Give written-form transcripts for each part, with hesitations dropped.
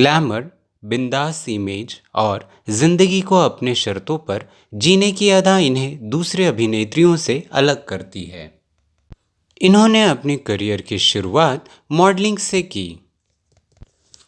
Glamour, बिंदास image और जिंदगी को अपने शर्तों पर जीने की अदा इन्हें दूसरे अभिनेत्रियों से अलग करती है। इन्होंने अपने करियर की शुरुआत मॉडलिंग से की।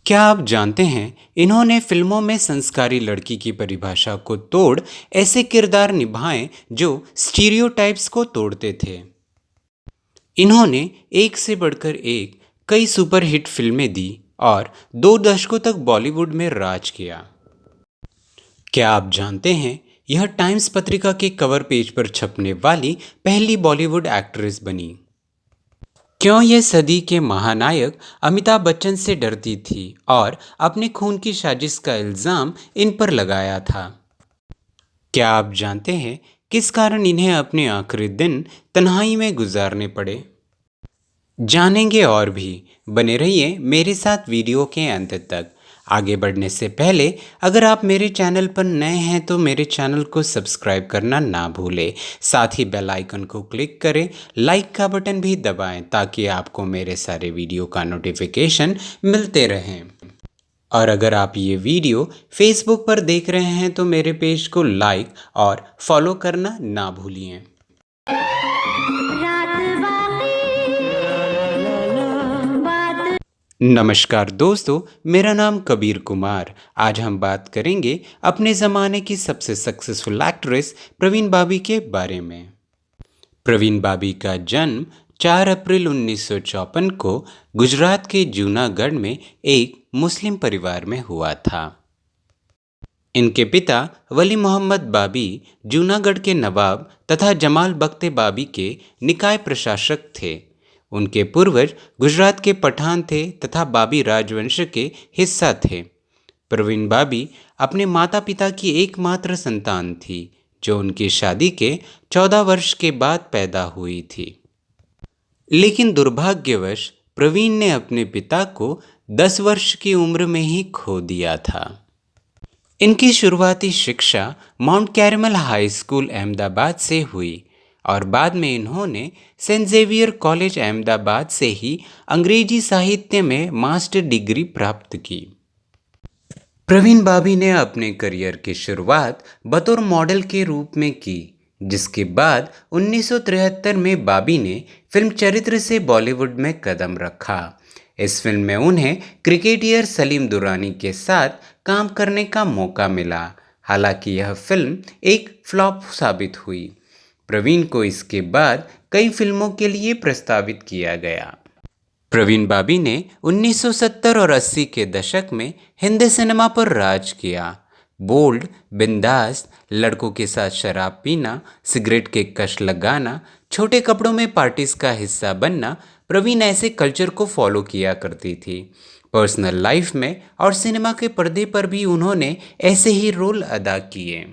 क्या आप जानते हैं, इन्होंने फिल्मों में संस्कारी लड़की की परिभाषा को तोड़ ऐसे किरदार निभाए जो स्टीरियोटाइप्स को तोड़ते थे। इन्होंने एक से बढ़कर एक कई सुपरहिट फिल्में दी और 2 दशकों तक बॉलीवुड में राज किया। क्या आप जानते हैं, यह टाइम्स पत्रिका के कवर पेज पर छपने वाली पहली बॉलीवुड एक्ट्रेस बनी। क्यों ये सदी के महानायक अमिताभ बच्चन से डरती थी और अपने खून की साजिश का इल्ज़ाम इन पर लगाया था। क्या आप जानते हैं, किस कारण इन्हें अपने आखिरी दिन तन्हाई में गुजारने पड़े? जानेंगे और भी, बने रहिए मेरे साथ वीडियो के अंत तक। आगे बढ़ने से पहले अगर आप मेरे चैनल पर नए हैं तो मेरे चैनल को सब्सक्राइब करना ना भूलें। साथ ही बेल आइकन को क्लिक करें, लाइक का बटन भी दबाएं ताकि आपको मेरे सारे वीडियो का नोटिफिकेशन मिलते रहें। और अगर आप ये वीडियो फेसबुक पर देख रहे हैं तो मेरे पेज को लाइक और फॉलो करना ना भूलिए। नमस्कार दोस्तों, मेरा नाम कबीर कुमार। आज हम बात करेंगे अपने ज़माने की सबसे सक्सेसफुल एक्ट्रेस प्रवीण बाबी के बारे में। प्रवीण बाबी का जन्म 4 अप्रैल 1954 को गुजरात के जूनागढ़ में एक मुस्लिम परिवार में हुआ था। इनके पिता वली मोहम्मद बाबी जूनागढ़ के नवाब तथा जमाल बख्ते बाबी के निकाय प्रशासक थे। उनके पूर्वज गुजरात के पठान थे तथा बाबी राजवंश के हिस्सा थे। प्रवीण बाबी अपने माता पिता की एकमात्र संतान थी, जो उनकी शादी के 14 वर्ष के बाद पैदा हुई थी। लेकिन दुर्भाग्यवश प्रवीण ने अपने पिता को 10 वर्ष की उम्र में ही खो दिया था। इनकी शुरुआती शिक्षा mount caramel high school Ahmedabad से हुई और बाद में इन्होंने सेंट जेवियर कॉलेज अहमदाबाद से ही अंग्रेजी साहित्य में मास्टर डिग्री प्राप्त की। प्रवीण बाबी ने अपने करियर की शुरुआत बतौर मॉडल के रूप में की, जिसके बाद 1973 में बाबी ने फिल्म चरित्र से बॉलीवुड में कदम रखा। इस फिल्म में उन्हें क्रिकेटियर सलीम दुरानी के साथ काम करने का मौका मिला। हालांकि यह फिल्म एक फ्लॉप साबित हुई। प्रवीण को इसके बाद कई फिल्मों के लिए प्रस्तावित किया गया। प्रवीण बाबी ने 1970 और 80 के दशक में हिंदी सिनेमा पर राज किया। बोल्ड, बिंदास, लड़कों के साथ शराब पीना, सिगरेट के कश लगाना, छोटे कपड़ों में पार्टीज का हिस्सा बनना, प्रवीण ऐसे कल्चर को फॉलो किया करती थी। पर्सनल लाइफ में और सिनेमा के पर्दे पर भी उन्होंने ऐसे ही रोल अदा किए।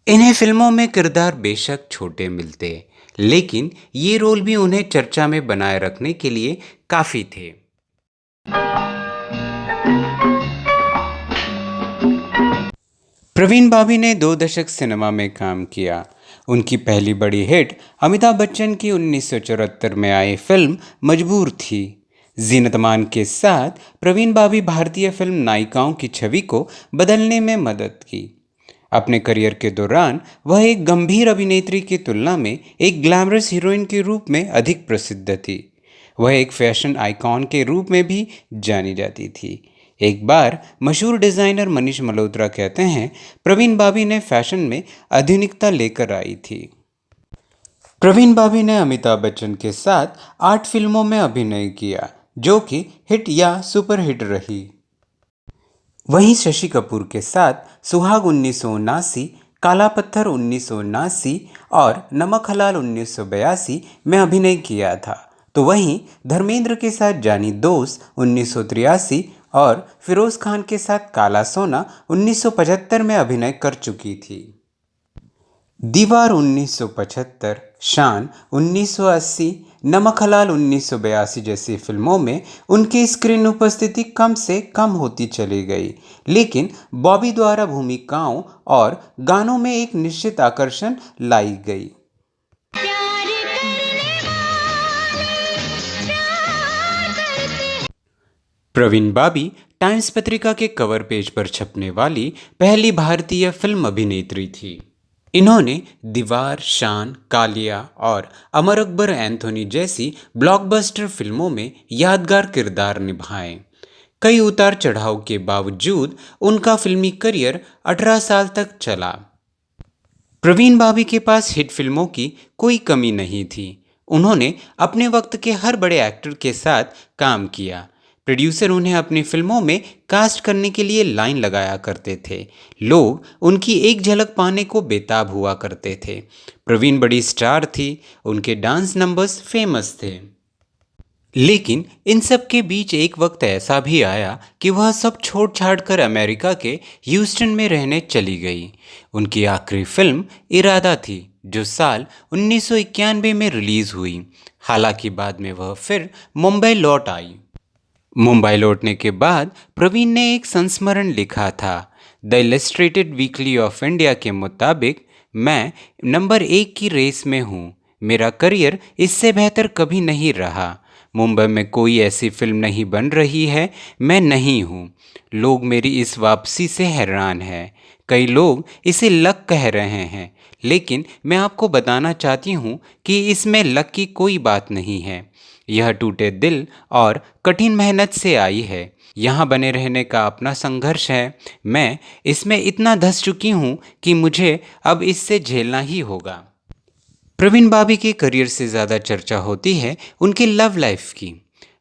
इन्हें फिल्मों में किरदार बेशक छोटे मिलते, लेकिन ये रोल भी उन्हें चर्चा में बनाए रखने के लिए काफ़ी थे। प्रवीण बाबी ने 2 दशक सिनेमा में काम किया। उनकी पहली बड़ी हिट अमिताभ बच्चन की 1974 में आई फिल्म मजबूर थी। जीनत अमान के साथ प्रवीण बाबी भारतीय फिल्म नायिकाओं की छवि को बदलने में मदद की। अपने करियर के दौरान वह एक गंभीर अभिनेत्री की तुलना में एक ग्लैमरस हीरोइन के रूप में अधिक प्रसिद्ध थी। वह एक फैशन आइकॉन के रूप में भी जानी जाती थी। एक बार मशहूर डिज़ाइनर मनीष मल्होत्रा कहते हैं, प्रवीण बाबी ने फैशन में आधुनिकता लेकर आई थी। प्रवीण बाबी ने अमिताभ बच्चन के साथ 8 फिल्मों में अभिनय किया, जो कि हिट या सुपरहिट रही। वहीं शशि कपूर के साथ सुहाग 1979, काला पत्थर 1979 और नमक हलाल 1982 में अभिनय किया था। तो वहीं धर्मेंद्र के साथ जानी दोस्त 1983 और फिरोज खान के साथ काला सोना 1975 में अभिनय कर चुकी थी। दीवार 1975, शान 1980, नमक हलाल 1982 जैसी फिल्मों में उनकी स्क्रीन उपस्थिति कम से कम होती चली गई, लेकिन बॉबी द्वारा भूमिकाओं और गानों में एक निश्चित आकर्षण लाई गई। प्रवीण बाबी टाइम्स पत्रिका के कवर पेज पर छपने वाली पहली भारतीय फिल्म अभिनेत्री थी। इन्होंने दीवार, शान, कालिया और अमर अकबर एंथोनी जैसी ब्लॉकबस्टर फिल्मों में यादगार किरदार निभाए। कई उतार चढ़ाव के बावजूद उनका फिल्मी करियर 18 साल तक चला। प्रवीण भाभी के पास हिट फिल्मों की कोई कमी नहीं थी। उन्होंने अपने वक्त के हर बड़े एक्टर के साथ काम किया। प्रोड्यूसर उन्हें अपनी फिल्मों में कास्ट करने के लिए लाइन लगाया करते थे। लोग उनकी एक झलक पाने को बेताब हुआ करते थे। प्रवीण बड़ी स्टार थी, उनके डांस नंबर्स फेमस थे। लेकिन इन सब के बीच एक वक्त ऐसा भी आया कि वह सब छोड़ छाड़ कर अमेरिका के ह्यूस्टन में रहने चली गई। उनकी आखिरी फिल्म इरादा थी, जो साल 1991 में रिलीज हुई। हालांकि बाद में वह फिर मुंबई लौट आई। मुंबई लौटने के बाद प्रवीण ने एक संस्मरण लिखा था। The illustrated weekly off India के मुताबिक, मैं नंबर 1 की रेस में हूँ। मेरा करियर इससे बेहतर कभी नहीं रहा। मुंबई में कोई ऐसी फिल्म नहीं बन रही है, मैं नहीं हूँ। लोग मेरी इस वापसी से हैरान हैं। कई लोग इसे लक कह रहे हैं, लेकिन मैं आपको बताना चाहती हूँ कि इसमें लक की कोई बात नहीं है। यह टूटे दिल और कठिन मेहनत से आई है। यहाँ बने रहने का अपना संघर्ष है। मैं इसमें इतना धंस चुकी हूँ कि मुझे अब इससे झेलना ही होगा। प्रवीण भाभी के करियर से ज़्यादा चर्चा होती है उनके लव लाइफ की।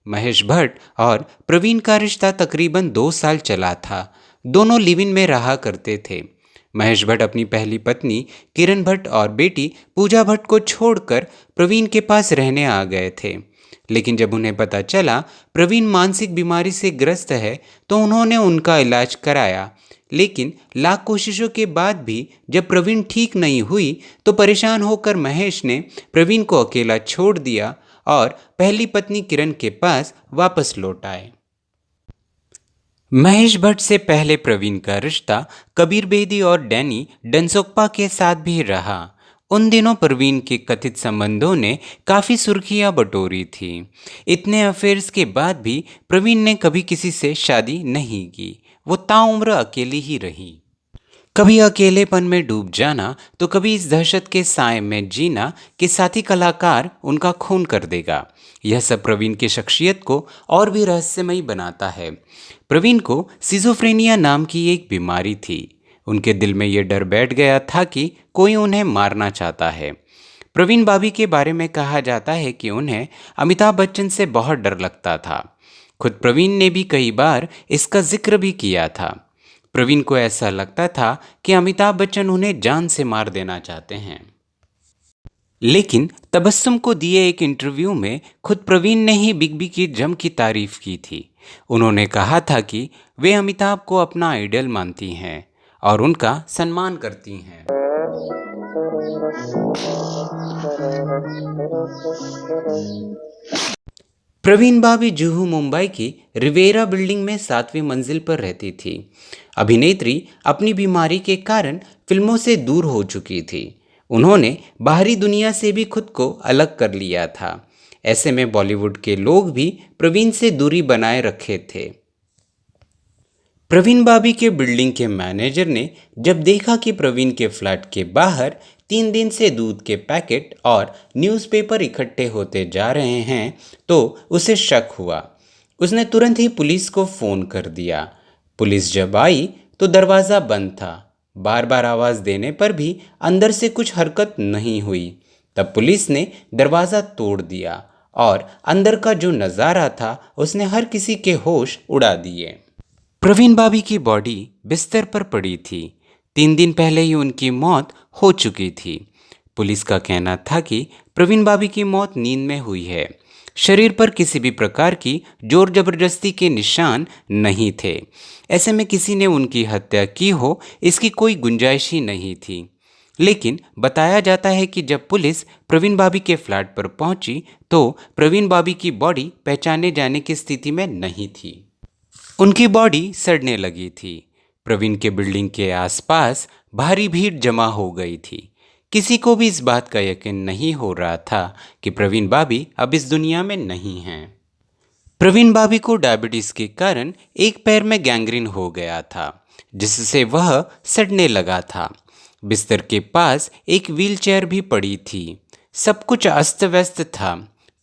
महेश भट्ट और प्रवीण का रिश्ता तकरीबन 2 साल चला था। दोनों लिव इन में रहा करते थे। महेश भट्ट अपनी पहली पत्नी किरण भट्ट और बेटी पूजा भट्ट को छोड़कर प्रवीण के पास रहने आ गए थे। लेकिन जब उन्हें पता चला प्रवीण मानसिक बीमारी से ग्रस्त है, तो उन्होंने उनका इलाज कराया। लेकिन लाख कोशिशों के बाद भी जब प्रवीण ठीक नहीं हुई, तो परेशान होकर महेश ने प्रवीण को अकेला छोड़ दिया और पहली पत्नी किरण के पास वापस लौट आए। महेश भट्ट से पहले प्रवीण का रिश्ता कबीर बेदी और डैनी डेंसोक्पा के साथ भी रहा। उन दिनों प्रवीण के कथित संबंधों ने काफ़ी सुर्खियां बटोरी थी। इतने अफेयर्स के बाद भी प्रवीण ने कभी किसी से शादी नहीं की। वो ताउम्र अकेली ही रही। कभी अकेलेपन में डूब जाना, तो कभी इस दहशत के साए में जीना कि साथी कलाकार उनका खून कर देगा। यह सब प्रवीण की शख्सियत को और भी रहस्यमयी बनाता है। प्रवीण को सिजोफ्रेनिया नाम की एक बीमारी थी। उनके दिल में यह डर बैठ गया था कि कोई उन्हें मारना चाहता है। प्रवीण भाभी के बारे में कहा जाता है कि उन्हें अमिताभ बच्चन से बहुत डर लगता था। खुद प्रवीण ने भी कई बार इसका जिक्र भी किया था। प्रवीण को ऐसा लगता था कि अमिताभ बच्चन उन्हें जान से मार देना चाहते हैं। लेकिन तबस्सुम को दिए एक इंटरव्यू में खुद प्रवीण ने ही बिग बी की जम की तारीफ की थी। उन्होंने कहा था कि वे अमिताभ को अपना आइडल मानती हैं और उनका सम्मान करती हैं। प्रवीण भाभी जुहू मुंबई की रिवेरा बिल्डिंग में 7वीं मंजिल पर रहती थी। अभिनेत्री अपनी बीमारी के कारण फिल्मों से दूर हो चुकी थी। उन्होंने बाहरी दुनिया से भी खुद को अलग कर लिया था। ऐसे में बॉलीवुड के लोग भी प्रवीण से दूरी बनाए रखे थे। प्रवीण भाभी के बिल्डिंग के मैनेजर ने जब देखा कि प्रवीण के फ्लैट के बाहर 3 दिन से दूध के पैकेट और न्यूज़पेपर इकट्ठे होते जा रहे हैं, तो उसे शक हुआ। उसने तुरंत ही पुलिस को फ़ोन कर दिया। पुलिस जब आई तो दरवाज़ा बंद था। बार बार आवाज़ देने पर भी अंदर से कुछ हरकत नहीं हुई। तब पुलिस ने दरवाज़ा तोड़ दिया और अंदर का जो नज़ारा था उसने हर किसी के होश उड़ा दिए। प्रवीण भाभी की बॉडी बिस्तर पर पड़ी थी। 3 दिन पहले ही उनकी मौत हो चुकी थी। पुलिस का कहना था कि प्रवीण भाभी की मौत नींद में हुई है। शरीर पर किसी भी प्रकार की जोर जबरदस्ती के निशान नहीं थे। ऐसे में किसी ने उनकी हत्या की हो, इसकी कोई गुंजाइश ही नहीं थी। लेकिन बताया जाता है कि जब पुलिस प्रवीण भाभी के फ्लैट पर पहुंची, तो प्रवीण भाभी की बॉडी पहचाने जाने की स्थिति में नहीं थी। उनकी बॉडी सड़ने लगी थी। प्रवीण के बिल्डिंग के आसपास भारी भीड़ जमा हो गई थी। किसी को भी इस बात का यकीन नहीं हो रहा था कि प्रवीण भाभी अब इस दुनिया में नहीं हैं। प्रवीण भाभी को डायबिटीज के कारण एक पैर में गैंग्रीन हो गया था, जिससे वह सड़ने लगा था। बिस्तर के पास एक व्हीलचेयर भी पड़ी थी। सब कुछ अस्त व्यस्त था।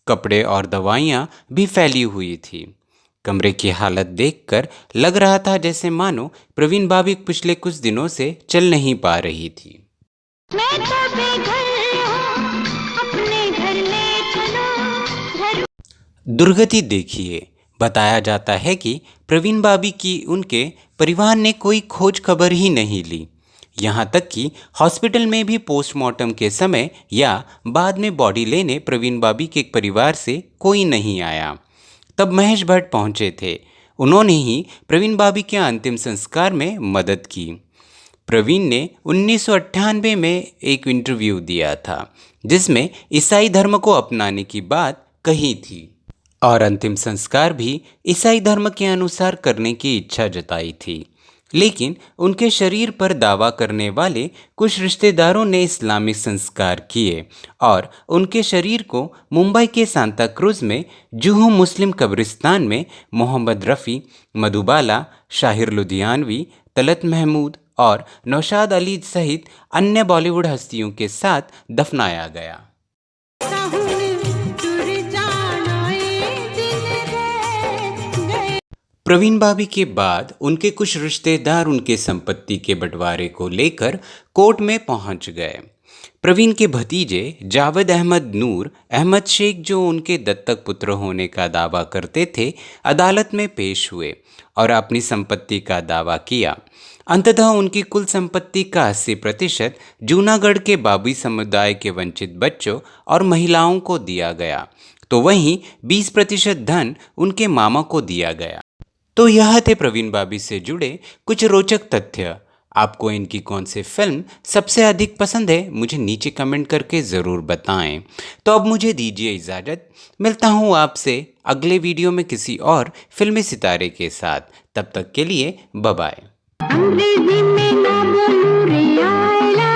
कपड़े और दवाइयाँ भी फैली हुई थी। कमरे की हालत देखकर लग रहा था जैसे मानो प्रवीण भाभी पिछले कुछ दिनों से चल नहीं पा रही थी। मैं तो बेघर हूँ, अपने घर ले चलो घर। दुर्गति देखिए, बताया जाता है कि प्रवीण भाभी की उनके परिवार ने कोई खोज खबर ही नहीं ली। यहाँ तक कि हॉस्पिटल में भी पोस्टमार्टम के समय या बाद में बॉडी लेने प्रवीण भाभी के परिवार से कोई नहीं आया। तब महेश भट्ट पहुँचे थे। उन्होंने ही प्रवीण भाभी के अंतिम संस्कार में मदद की। प्रवीण ने 1998 में एक इंटरव्यू दिया था, जिसमें ईसाई धर्म को अपनाने की बात कही थी और अंतिम संस्कार भी ईसाई धर्म के अनुसार करने की इच्छा जताई थी। लेकिन उनके शरीर पर दावा करने वाले कुछ रिश्तेदारों ने इस्लामिक संस्कार किए और उनके शरीर को मुंबई के सांता क्रूज में जुहू मुस्लिम कब्रिस्तान में मोहम्मद रफ़ी, मधुबाला, शाहिर लुधियानवी, तलत महमूद और नौशाद अली सहित अन्य बॉलीवुड हस्तियों के साथ दफनाया गया। प्रवीण भाभी के बाद उनके कुछ रिश्तेदार उनके संपत्ति के बंटवारे को लेकर कोर्ट में पहुंच गए। प्रवीण के भतीजे जावेद अहमद नूर अहमद शेख, जो उनके दत्तक पुत्र होने का दावा करते थे, अदालत में पेश हुए और अपनी संपत्ति का दावा किया। अंततः उनकी कुल संपत्ति का 80% जूनागढ़ के बाबी समुदाय के वंचित बच्चों और महिलाओं को दिया गया, तो वहीं 20% धन उनके मामा को दिया गया। तो यह थे प्रवीण भाभी से जुड़े कुछ रोचक तथ्य। आपको इनकी कौन सी फिल्म सबसे अधिक पसंद है, मुझे नीचे कमेंट करके ज़रूर बताएं। तो अब मुझे दीजिए इजाज़त, मिलता हूँ आपसे अगले वीडियो में किसी और फिल्मी सितारे के साथ। तब तक के लिए बाय बाय। अंग्रेजी में ना बोलूं रे आयला।